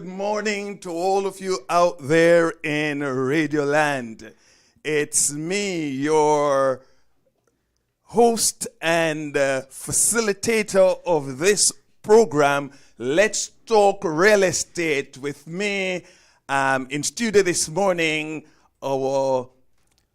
morning to all of you out there in Radio Land. It's me, your host and facilitator of this program, Let's Talk Real Estate. With me in studio this morning, our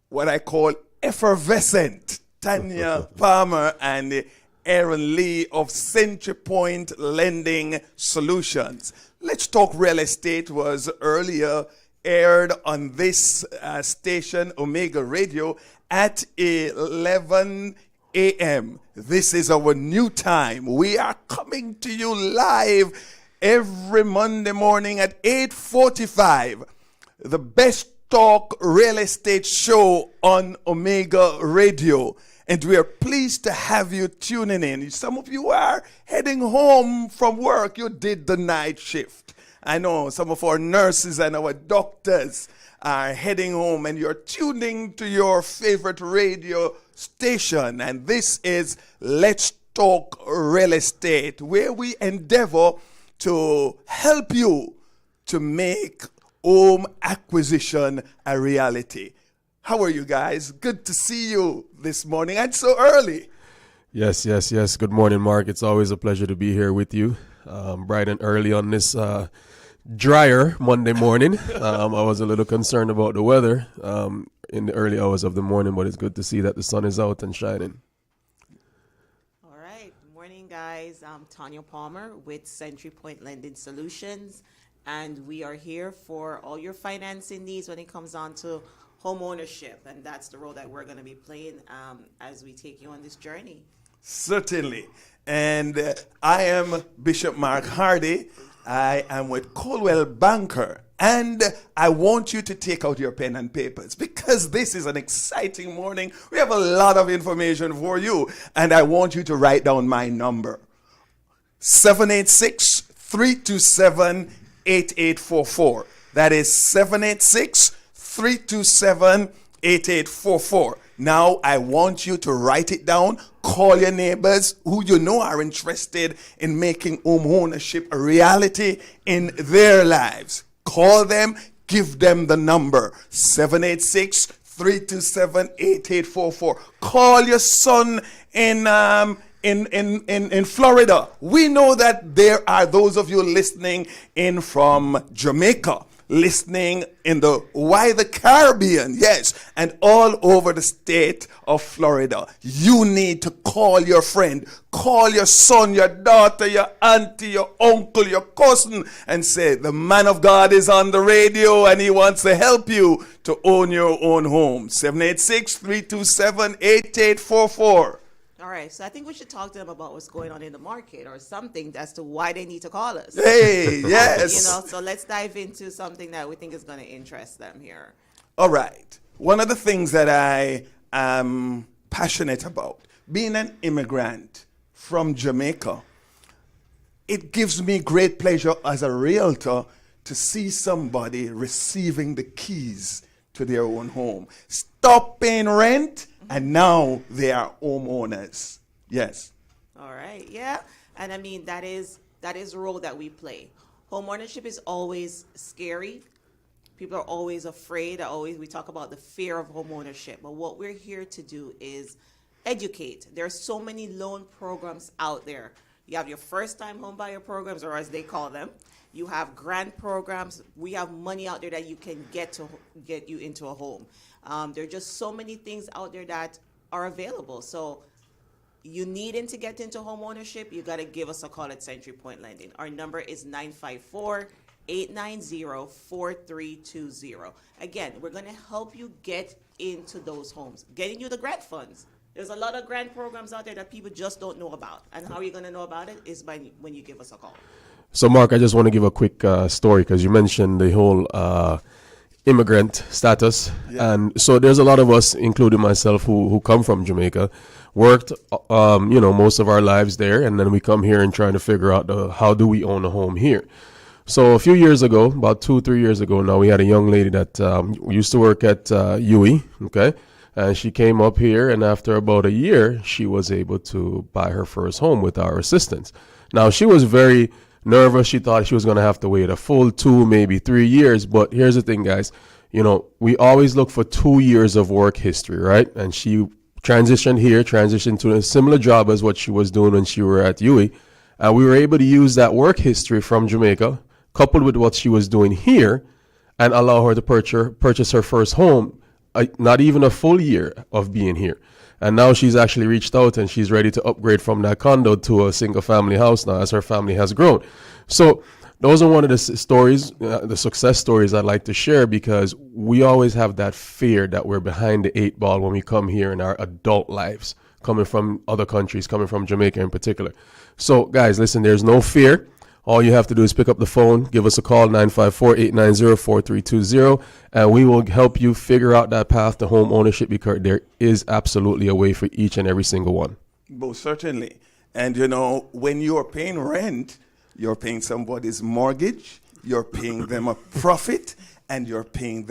what I call effervescent Tanya Palmer and Earon Lee of Century Point Lending Solutions. Let's Talk Real Estate was earlier aired on this station, Omega Radio, at 11 a.m. This is our new time. We are coming to you live every Monday morning at 8:45. The best talk real estate show on Omega Radio. And we are pleased to have you tuning in. Some of you are heading home from work. You did the night shift. I know some of our nurses and our doctors are heading home, and you're tuning to your favorite radio station. And this is Let's Talk Real Estate, where we endeavor to help you to make home acquisition a reality. How are you guys? Good to see you this morning and so early. Yes. Good morning, Mark. It's always a pleasure to be here with you, bright and early on this drier Monday morning. I was a little concerned about the weather in the early hours of the morning, but it's good to see that the sun is out and shining. All right. Good morning, guys. I'm Tanya Palmer with Century Point Lending Solutions, and we are here for all your financing needs when it comes on to home ownership, and that's the role that we're going to be playing as we take you on this journey. Certainly. And I am Bishop Mark Hardy. I am with Coldwell Banker, and I want you to take out your pen and papers because this is an exciting morning. We have a lot of information for you, and I want you to write down my number, 786-327-8844. That is 786-327-8844. Now, I want you to write it down. Call your neighbors who you know are interested in making home ownership a reality in their lives. Call them, give them the number, 786-327-8844. Call your son in Florida. We know that there are those of you listening in from Jamaica, listening in the Caribbean, yes, and all over the state of Florida. You need to call your friend, call your son, your daughter, your auntie, your uncle, your cousin, and say, the man of God is on the radio and he wants to help you to own your own home. 786-327-8844. All right, so I think we should talk to them about what's going on in the market or something as to why they need to call us. Hey, yes. So let's dive into something that we think is going to interest them here. All right. One of the things that I am passionate about, being an immigrant from Jamaica, it gives me great pleasure as a realtor to see somebody receiving the keys to their own home. Stop paying rent, and now they are homeowners. Yes. All right. Yeah. And I mean, that is the role that we play. Home ownership is always scary. People are always afraid. We talk about the fear of home ownership. But what we're here to do is educate. There are so many loan programs out there. You have your first-time home buyer programs, or as they call them. You have grant programs. We have money out there that you can get you into a home. There are just so many things out there that are available. So you needing to get into home ownership, you got to give us a call at Century Point Lending. Our number is 954-890-4320. Again, we're going to help you get into those homes, getting you the grant funds. There's a lot of grant programs out there that people just don't know about. And how are you going to know about it is when you give us a call. So, Mark, I just want to give a quick story because you mentioned the whole immigrant status. Yeah. And so there's a lot of us, including myself, who come from Jamaica, worked, most of our lives there. And then we come here and trying to figure out how do we own a home here. So a few years ago, about 2-3 years ago now, we had a young lady that used to work at UE, okay? And she came up here, and after about a year, she was able to buy her first home with our assistance. Now, she was very nervous. She thought she was going to have to wait a full 2, maybe 3 years. But here's the thing, guys. You know, we always look for 2 years of work history, right? And she transitioned to a similar job as what she was doing when she were at UWI. And we were able to use that work history from Jamaica, coupled with what she was doing here, and allow her to purchase her first home, not even a full year of being here. And now she's actually reached out and she's ready to upgrade from that condo to a single family house now as her family has grown. So those are one of the stories, the success stories I'd like to share, because we always have that fear that we're behind the 8 ball when we come here in our adult lives, coming from other countries, coming from Jamaica in particular. So guys, listen, there's no fear. All you have to do is pick up the phone, give us a call, 954-890-4320, and we will help you figure out that path to home ownership, because there is absolutely a way for each and every single one. Most certainly. And, you know, when you're paying rent, you're paying somebody's mortgage, you're paying them a profit, and you're paying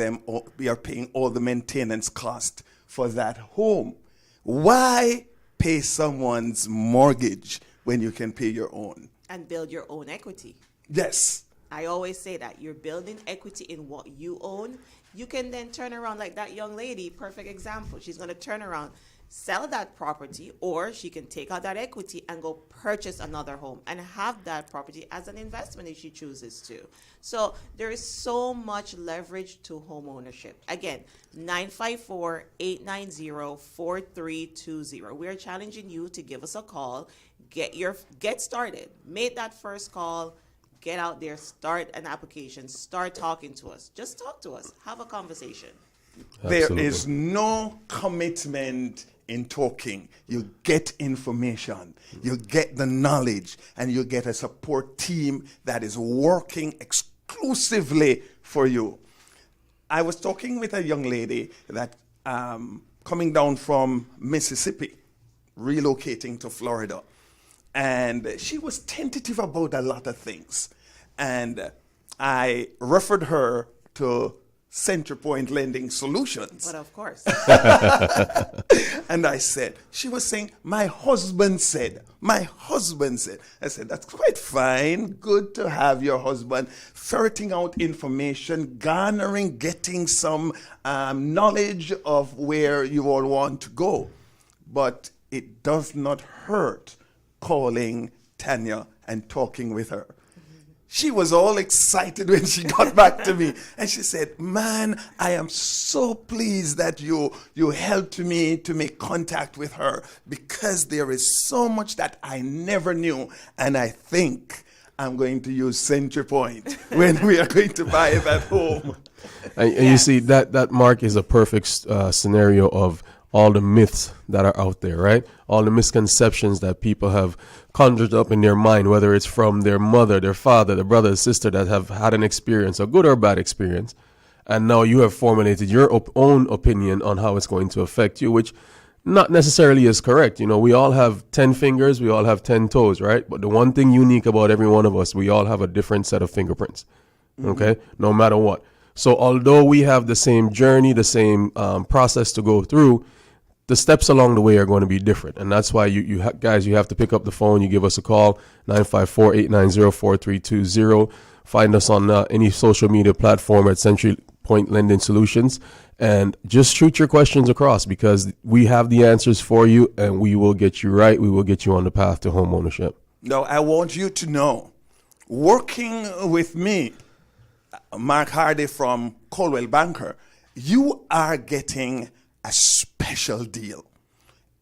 all the maintenance cost for that home. Why pay someone's mortgage when you can pay your own? And build your own equity. Yes. I always say that you're building equity in what you own. You can then turn around, like that young lady, perfect example. She's going to turn around, sell that property, or she can take out that equity and go purchase another home and have that property as an investment if she chooses to. So there is so much leverage to home ownership. Again, 954-890-4320. We're challenging you to give us a call. Get started. Make that first call. Get out there. Start an application. Start talking to us. Just talk to us. Have a conversation. There is no commitment in talking. You get information, you get the knowledge, and you get a support team that is working exclusively for you. I was talking with a young lady that coming down from Mississippi, relocating to Florida. And she was tentative about a lot of things. And I referred her to Centerpoint Lending Solutions. But of course. And I said, she was saying, my husband said. I said, that's quite fine. Good to have your husband ferreting out information, garnering, getting some knowledge of where you all want to go. But it does not hurt calling Tanya and talking with her. She was all excited when she got back to me. And she said, man, I am so pleased that you helped me to make contact with her, because there is so much that I never knew. And I think I'm going to use Centerpoint when we are going to buy that home. And you see, that Mark is a perfect scenario of all the myths that are out there, right? All the misconceptions that people have conjured up in their mind, whether it's from their mother, their father, their brother, sister that have had an experience, a good or bad experience. And now you have formulated your own opinion on how it's going to affect you, which not necessarily is correct. You know, we all have 10 fingers, we all have 10 toes, right? But the one thing unique about every one of us, we all have a different set of fingerprints, okay? No matter what. So although we have the same journey, the same process to go through, the steps along the way are going to be different. And that's why you guys, you have to pick up the phone. You give us a call, 954-890-4320. Find us on any social media platform at Centerpoint Lending Solutions. And just shoot your questions across, because we have the answers for you, and we will get you right. We will get you on the path to home ownership. Now, I want you to know, working with me, Mark Hardy from Coldwell Banker, you are getting a special deal.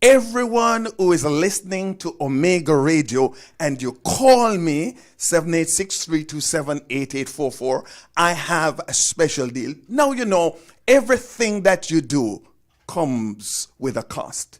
Everyone who is listening to Omega Radio and you call me 786-327-8844, I have a special deal. Now you know everything that you do comes with a cost.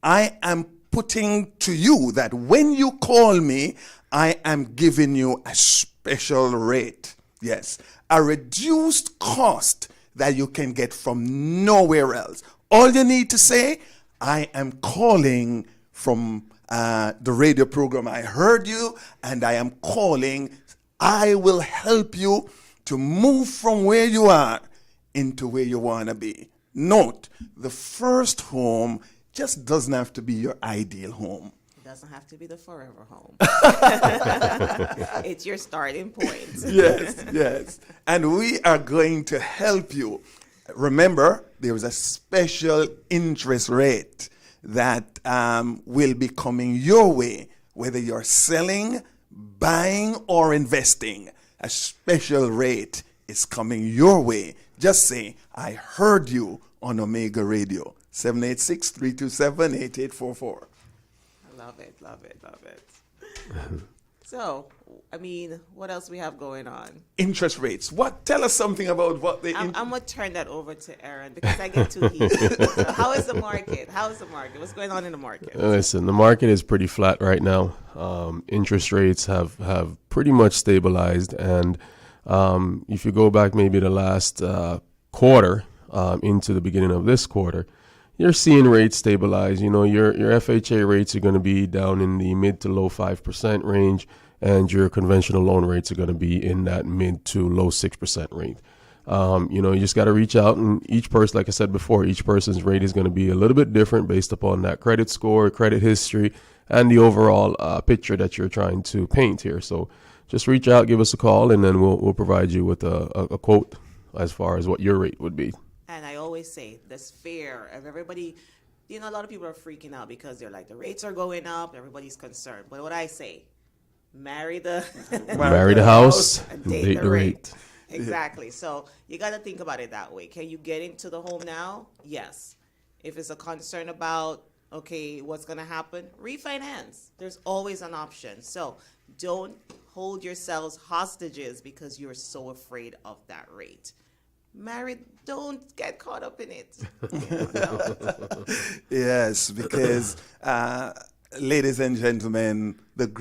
I am putting to you that when you call me, I am giving you a special rate. Yes, a reduced cost that you can get from nowhere else. All you need to say, I am calling from the radio program. I heard you, and I am calling. I will help you to move from where you are into where you want to be. Note, the first home just doesn't have to be your ideal home. doesn't have to be the forever home. It's your starting point. Yes, yes. And we are going to help you. Remember, there is a special interest rate that will be coming your way, whether you're selling, buying, or investing. A special rate is coming your way. Just say, I heard you on Omega Radio. 786-327-8844. Love it, love it, love it. So, I mean, what else we have going on? Interest rates. Tell us something about what the... I'm going to turn that over to Earon because I get too heated. So how is the market? What's going on in the market? Listen, the market is pretty flat right now. Interest rates have pretty much stabilized. And if you go back maybe the last quarter into the beginning of this quarter, you're seeing rates stabilize. You know, your FHA rates are going to be down in the mid to low 5% range, and your conventional loan rates are going to be in that mid to low 6% range. You know, you just got to reach out, and each person, like I said before, each person's rate is going to be a little bit different based upon that credit score, credit history, and the overall picture that you're trying to paint here. So just reach out, give us a call, and then we'll provide you with a quote as far as what your rate would be. And I always say this fear of everybody, you know, a lot of people are freaking out because they're like, the rates are going up, everybody's concerned. But what I say, marry the house, and date the rate. Exactly. So you got to think about it that way. Can you get into the home now? Yes. If it's a concern about, okay, what's going to happen? Refinance. There's always an option. So don't hold yourselves hostages because you're so afraid of that rate. Married, don't get caught up in it. Yes, because, ladies and gentlemen, one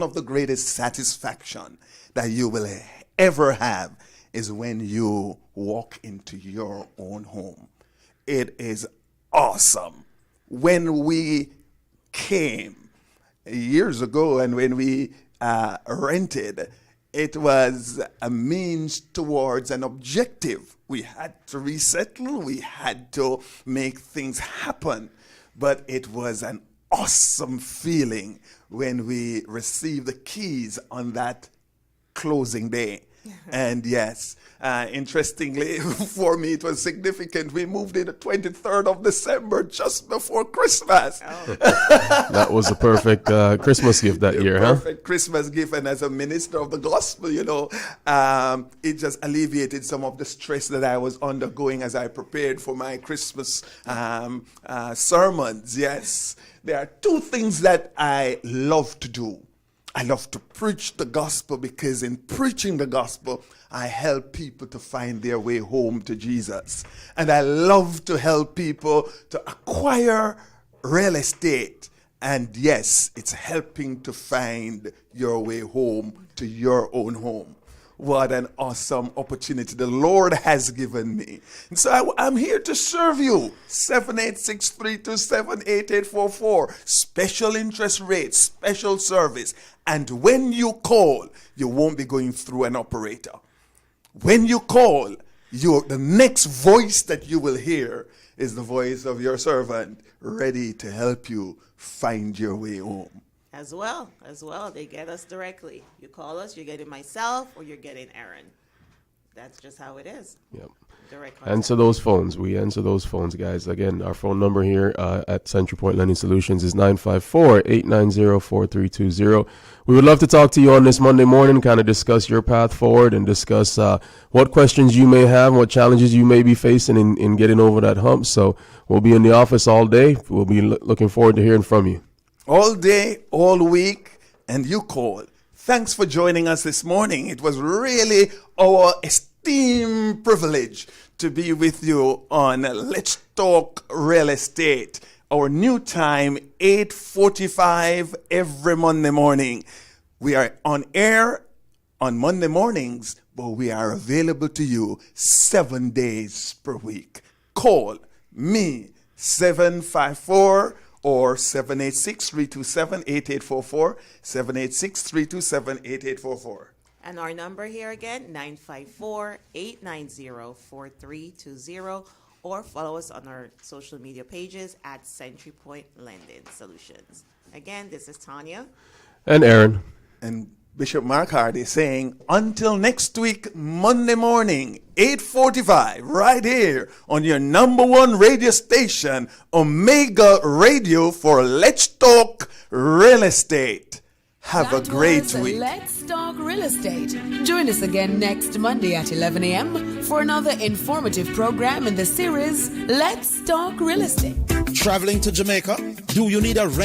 of the greatest satisfaction that you will ever have is when you walk into your own home. It is awesome. When we came years ago and when we rented, it was a means towards an objective. We had to resettle. We had to make things happen. But it was an awesome feeling when we received the keys on that closing day. And yes, interestingly, for me, it was significant. We moved in the 23rd of December, just before Christmas. Oh. That was a perfect Christmas gift that year, huh? Perfect Christmas gift. And as a minister of the gospel, you know, it just alleviated some of the stress that I was undergoing as I prepared for my Christmas sermons. Yes, there are two things that I love to do. I love to preach the gospel because in preaching the gospel, I help people to find their way home to Jesus. And I love to help people to acquire real estate. And yes, it's helping to find your way home to your own home. What an awesome opportunity the Lord has given me. And so I'm here to serve you. 786-327-8844. Special interest rate, special service. And when you call, you won't be going through an operator. When you call, the next voice that you will hear is the voice of your servant, ready to help you find your way home. As well, they get us directly. You call us, you're getting myself, or you're getting Earon. That's just how it is. Yep. Direct contact. Answer those phones. We answer those phones, guys. Again, our phone number here at Central Point Lending Solutions is 954-890-4320. We would love to talk to you on this Monday morning, kind of discuss your path forward and discuss what questions you may have, what challenges you may be facing in getting over that hump. So we'll be in the office all day. We'll be looking forward to hearing from you. All day, all week, and you call. Thanks for joining us this morning. It was really our esteemed privilege to be with you on Let's Talk Real Estate. Our new time, 8:45 every Monday morning. We are on air on Monday mornings, but we are available to you 7 days per week. Call me, 754 or 786-327-8844, 786-327-8844. And our number here again, 954-890-4320. or follow us on our social media pages at Century Point Lending Solutions. Again, this is Tanya. And Earon. And Bishop Mark Hardy saying, until next week, Monday morning, 8:45, right here on your number one radio station, Omega Radio, for Let's Talk Real Estate. Have a great week. Let's Talk Real Estate. Join us again next Monday at 11 a.m. for another informative program in the series Let's Talk Real Estate. Traveling to Jamaica? Do you need a